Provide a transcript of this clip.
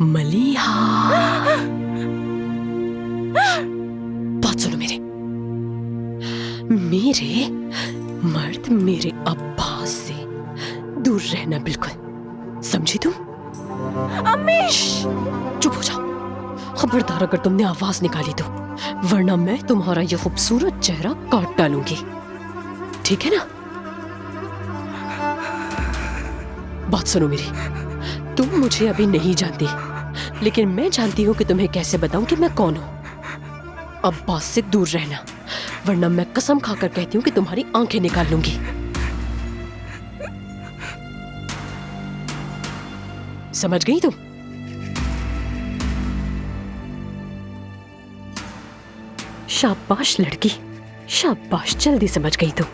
मलीहा। बात सुनो मेरे मर्द मेरे अब्बास से दूर रहना, बिल्कुल समझी तुम? अम्मी! चुप हो जाओ। खबरदार अगर तुमने आवाज निकाली तो, वरना मैं तुम्हारा यह खूबसूरत चेहरा काट डालूंगी, ठीक है ना? बात सुनो मेरी, तुम मुझे अभी नहीं जानती, लेकिन मैं जानती हूँ कि तुम्हें कैसे बताऊं कि मैं कौन हूं। अब्बास से दूर रहना, वरना मैं कसम खाकर कहती हूँ कि तुम्हारी आंखें निकाल लूंगी। समझ गई तुम? शाबाश लड़की, शाबाश, जल्दी समझ गई तुम।